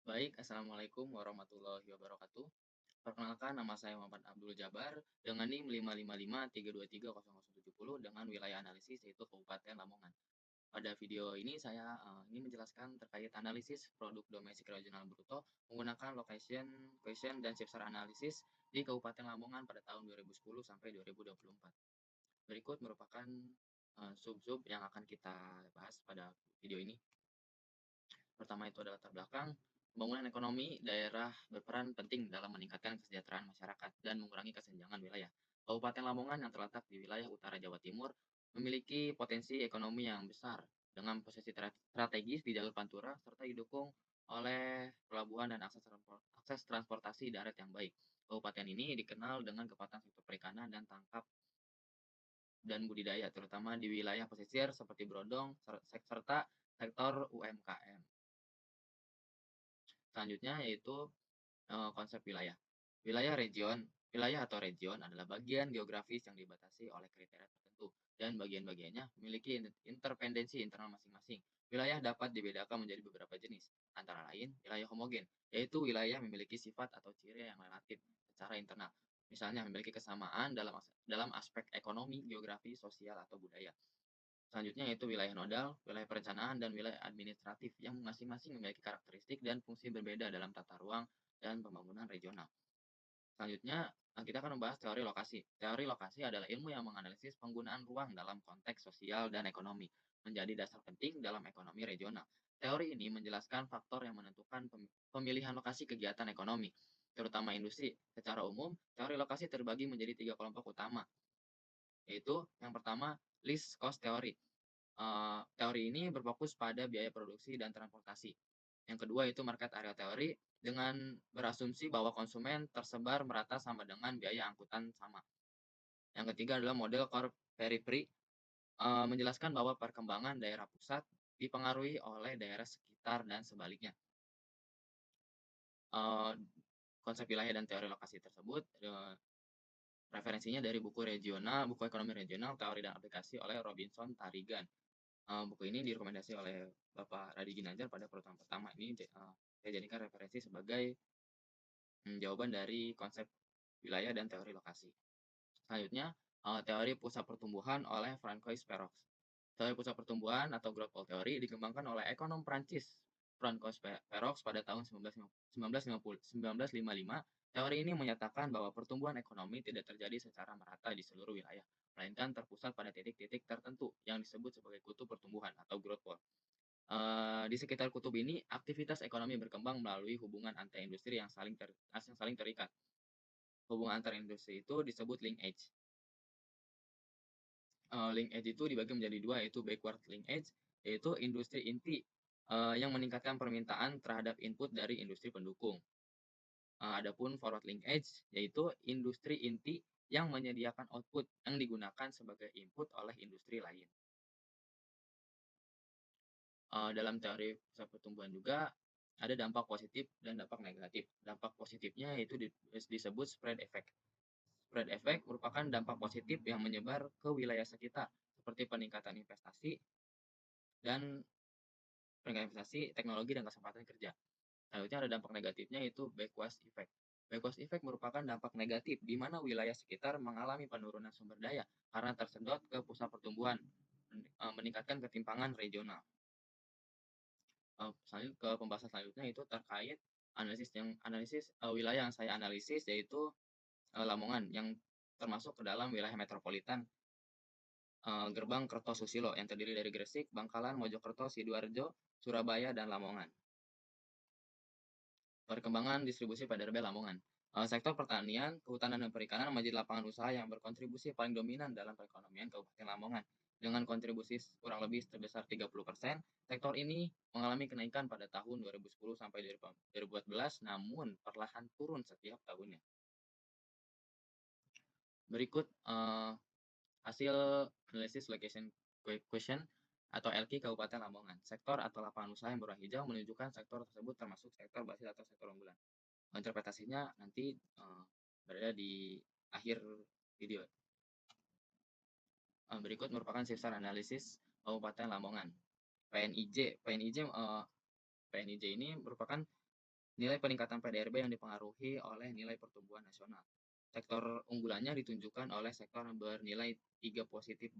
Baik, Assalamualaikum warahmatullahi wabarakatuh. Perkenalkan, nama saya Muhammad Abdul Jabar dengan NIM 555323070 dengan wilayah analisis yaitu Kabupaten Lamongan. Pada video ini saya ingin menjelaskan terkait analisis produk domestik regional bruto menggunakan location, question, dan shifter analysis di Kabupaten Lamongan pada tahun 2010 sampai 2024. Berikut merupakan sub-sub yang akan kita bahas pada video ini. Pertama itu adalah latar belakang. Pembangunan ekonomi daerah berperan penting dalam meningkatkan kesejahteraan masyarakat dan mengurangi kesenjangan wilayah. Kabupaten Lamongan yang terletak di wilayah utara Jawa Timur memiliki potensi ekonomi yang besar dengan posisi strategis di jalur Pantura serta didukung oleh pelabuhan dan akses transportasi darat yang baik. Kabupaten ini dikenal dengan kekuatan sektor perikanan dan tangkap dan budidaya, terutama di wilayah pesisir seperti Brodong serta sektor UMKM. Selanjutnya yaitu konsep wilayah. Wilayah atau region adalah bagian geografis yang dibatasi oleh kriteria tertentu dan bagian-bagiannya memiliki interdependensi internal masing-masing. Wilayah dapat dibedakan menjadi beberapa jenis, antara lain wilayah homogen, yaitu wilayah memiliki sifat atau ciri yang relatif secara internal. Misalnya memiliki kesamaan dalam aspek ekonomi, geografi, sosial, atau budaya. Selanjutnya yaitu wilayah nodal, wilayah perencanaan, dan wilayah administratif yang masing-masing memiliki karakteristik dan fungsi berbeda dalam tata ruang dan pembangunan regional. Selanjutnya, kita akan membahas teori lokasi. Teori lokasi adalah ilmu yang menganalisis penggunaan ruang dalam konteks sosial dan ekonomi, menjadi dasar penting dalam ekonomi regional. Teori ini menjelaskan faktor yang menentukan pemilihan lokasi kegiatan ekonomi, terutama industri. Secara umum, teori lokasi terbagi menjadi 3 kelompok utama, yaitu yang pertama, least cost theory. Teori ini berfokus pada biaya produksi dan transportasi. Yang kedua itu market area theory dengan berasumsi bahwa konsumen tersebar merata sama dengan biaya angkutan sama. Yang ketiga adalah model core periphery, menjelaskan bahwa perkembangan daerah pusat dipengaruhi oleh daerah sekitar dan sebaliknya. Eee, Konsep wilayah dan teori lokasi tersebut, referensinya dari buku ekonomi regional, teori dan aplikasi oleh Robinson Tarigan. Buku ini direkomendasi oleh Bapak Radi Ginanjar pada pertemuan pertama ini, saya jadikan referensi sebagai jawaban dari konsep wilayah dan teori lokasi. Selanjutnya, teori pusat pertumbuhan oleh Francois Perroux. Teori pusat pertumbuhan atau growth theory dikembangkan oleh ekonom Prancis Francois Perroux pada tahun 1955. Teori ini menyatakan bahwa pertumbuhan ekonomi tidak terjadi secara merata di seluruh wilayah, melainkan terpusat pada titik-titik tertentu yang disebut sebagai kutub pertumbuhan atau growth pole. Di sekitar kutub ini, aktivitas ekonomi berkembang melalui hubungan antar industri yang saling terikat. Hubungan antar industri itu disebut linkage. Linkage itu dibagi menjadi dua, yaitu backward linkage, yaitu industri inti yang meningkatkan permintaan terhadap input dari industri pendukung. Adapun forward linkage, yaitu industri inti yang menyediakan output yang digunakan sebagai input oleh industri lain. Dalam teori pusat pertumbuhan juga ada dampak positif dan dampak negatif. Dampak positifnya itu disebut spread effect. Spread effect merupakan dampak positif yang menyebar ke wilayah sekitar, seperti peningkatan investasi dan teknologi dan kesempatan kerja. Selanjutnya ada dampak negatifnya yaitu backwash effect. Backwash effect merupakan dampak negatif di mana wilayah sekitar mengalami penurunan sumber daya karena tersedot ke pusat pertumbuhan, meningkatkan ketimpangan regional. Selanjutnya ke pembahasan selanjutnya itu terkait analisis wilayah yang saya analisis, yaitu Lamongan yang termasuk ke dalam wilayah metropolitan Gerbang Kertosusilo yang terdiri dari Gresik, Bangkalan, Mojokerto, Sidoarjo, Surabaya, dan Lamongan. Perkembangan distribusi pada RB Lamongan. Sektor pertanian, kehutanan, dan perikanan menjadi lapangan usaha yang berkontribusi paling dominan dalam perekonomian Kabupaten Lamongan. Dengan kontribusi kurang lebih sebesar 30%, sektor ini mengalami kenaikan pada tahun 2010 sampai 2014, namun perlahan turun setiap tahunnya. Berikut hasil analisis location question atau LQ Kabupaten Lamongan. Sektor atau lapangan usaha yang berwarna hijau menunjukkan sektor tersebut termasuk sektor basis atau sektor unggulan. Interpretasinya nanti berada di akhir video. Berikut merupakan sifar analisis Kabupaten Lamongan. PNIJ ini merupakan Nilai peningkatan PDRB yang dipengaruhi oleh nilai pertumbuhan nasional. Sektor unggulannya ditunjukkan oleh sektor yang bernilai tiga positif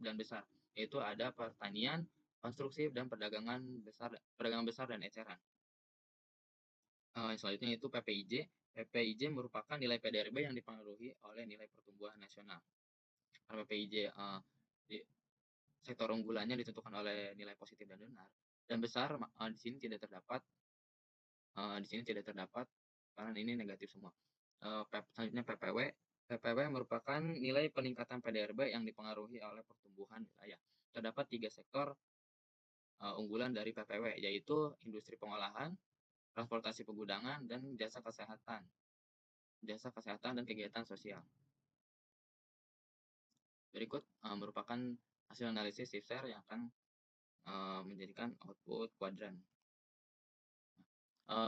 dan besar, yaitu ada pertanian, konstruksi, dan perdagangan besar dan eceran. Selanjutnya itu PPIJ. PPIJ merupakan nilai PDRB yang dipengaruhi oleh nilai pertumbuhan nasional. Karena PPIJ di sektor unggulannya ditentukan oleh nilai positif dan benar dan besar, di sini tidak terdapat karena ini negatif semua. Selanjutnya PPW. PPW merupakan nilai peningkatan PDRB yang dipengaruhi oleh pertumbuhan wilayah. Terdapat tiga sektor unggulan dari PPW, yaitu industri pengolahan, transportasi pegudangan, dan jasa kesehatan dan kegiatan sosial. Berikut merupakan hasil analisis SIFSER yang akan menjadikan output kuadran.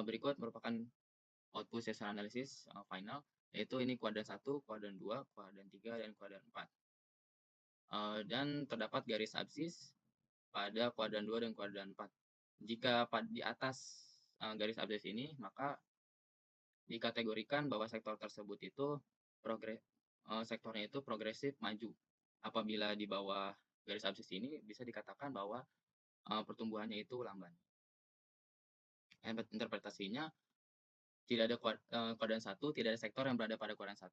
Berikut merupakan output SIFSER analisis final, yaitu ini kuadran 1, kuadran 2, kuadran 3, dan kuadran 4. Dan terdapat garis absis pada kuadran 2 dan kuadran 4. Jika di atas garis absis ini, maka dikategorikan bahwa sektor tersebut itu sektornya itu progresif maju. Apabila di bawah garis absis ini bisa dikatakan bahwa pertumbuhannya itu lamban. Interpretasinya tidak ada kuadran 1, tidak ada sektor yang berada pada kuadran 1,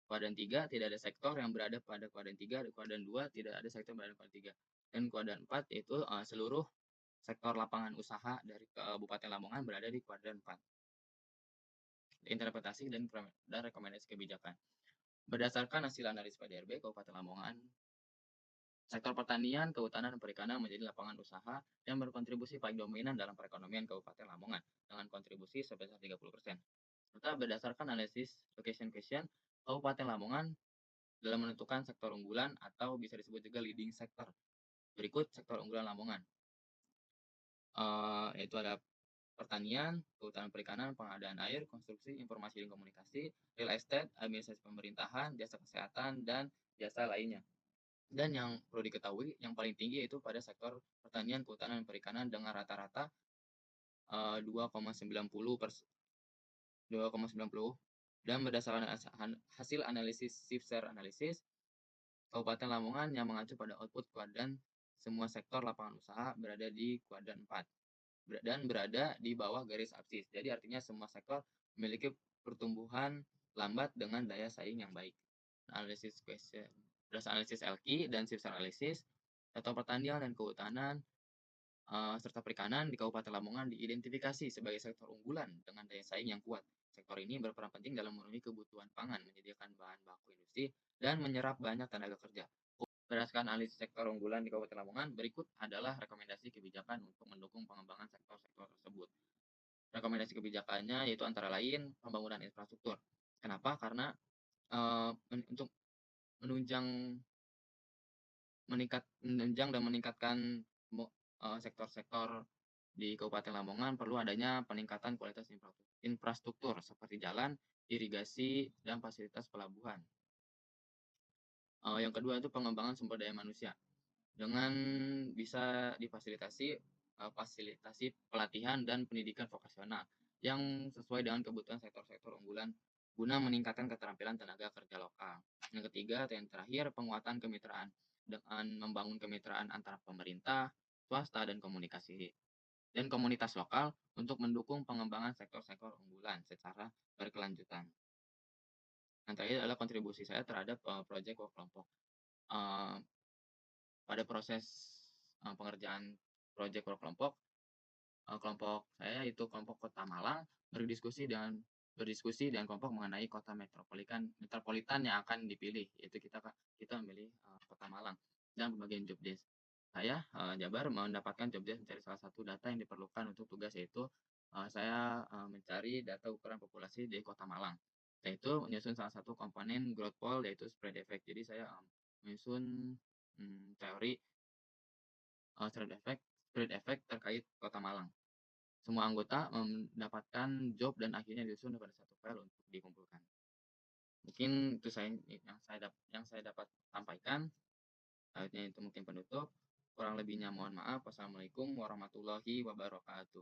kuadran 3 tidak ada sektor yang berada pada kuadran 3, dan kuadran 2 tidak ada sektor yang berada pada kuadran 3. Dan kuadran 4 itu seluruh sektor lapangan usaha dari Kabupaten Lamongan berada di kuadran 4. Interpretasi dan rekomendasi kebijakan. Berdasarkan hasil analisis PDRB Kabupaten Lamongan, sektor pertanian, kehutanan, dan perikanan menjadi lapangan usaha yang berkontribusi paling dominan dalam perekonomian Kabupaten Lamongan dengan kontribusi sebesar 30%. Serta berdasarkan analisis location question, Kabupaten Lamongan dalam menentukan sektor unggulan atau bisa disebut juga leading sector. Berikut sektor unggulan Lamongan, yaitu ada pertanian, kehutanan perikanan, pengadaan air, konstruksi, informasi dan komunikasi, real estate, administrasi pemerintahan, jasa kesehatan, dan jasa lainnya. Dan yang perlu diketahui, yang paling tinggi yaitu pada sektor pertanian, kehutanan, dan perikanan dengan rata-rata 2,90 dan berdasarkan hasil analisis SIFSER analisis, Kabupaten Lamongan yang mengacu pada output kuadran semua sektor lapangan usaha berada di kuadran 4 dan berada di bawah garis absis. Jadi artinya semua sektor memiliki pertumbuhan lambat dengan daya saing yang baik. Analisis question, berdasarkan analisis LQ dan SIFSER analisis, sektor pertanian dan kehutanan serta perikanan di Kabupaten Lamongan diidentifikasi sebagai sektor unggulan dengan daya saing yang kuat. Sektor ini berperan penting dalam memenuhi kebutuhan pangan, menyediakan bahan baku industri, dan menyerap banyak tenaga kerja. Berdasarkan analisis sektor unggulan di Kabupaten Lamongan, berikut adalah rekomendasi kebijakan untuk mendukung pengembangan sektor-sektor tersebut. Rekomendasi kebijakannya yaitu antara lain pembangunan infrastruktur. Kenapa? Karena untuk menunjang dan meningkatkan sektor-sektor di Kabupaten Lamongan perlu adanya peningkatan kualitas infrastruktur seperti jalan, irigasi, dan fasilitas pelabuhan. Yang kedua itu pengembangan sumber daya manusia dengan bisa difasilitasi pelatihan dan pendidikan vokasional yang sesuai dengan kebutuhan sektor-sektor unggulan guna meningkatkan keterampilan tenaga kerja lokal. Yang ketiga atau yang terakhir penguatan kemitraan dengan membangun kemitraan antara pemerintah, swasta, dan komunitas lokal untuk mendukung pengembangan sektor-sektor unggulan secara berkelanjutan. Yang terakhir adalah kontribusi saya terhadap proyek work kelompok. Pada proses pengerjaan proyek work kelompok saya itu kelompok Kota Malang berdiskusi dengan kelompok mengenai kota metropolitan yang akan dipilih, yaitu kita memilih Kota Malang dan pembagian job desk. Saya Jabar mendapatkan job desk mencari salah satu data yang diperlukan untuk tugas, yaitu saya mencari data ukuran populasi di Kota Malang, yaitu menyusun salah satu komponen growth pole yaitu spread effect. Jadi saya menyusun teori spread effect terkait Kota Malang. Semua anggota mendapatkan job dan akhirnya disusun pada satu file untuk dikumpulkan. Mungkin itu yang saya dapat sampaikan. Selanjutnya itu mungkin penutup. Kurang lebihnya mohon maaf. Wassalamualaikum warahmatullahi wabarakatuh.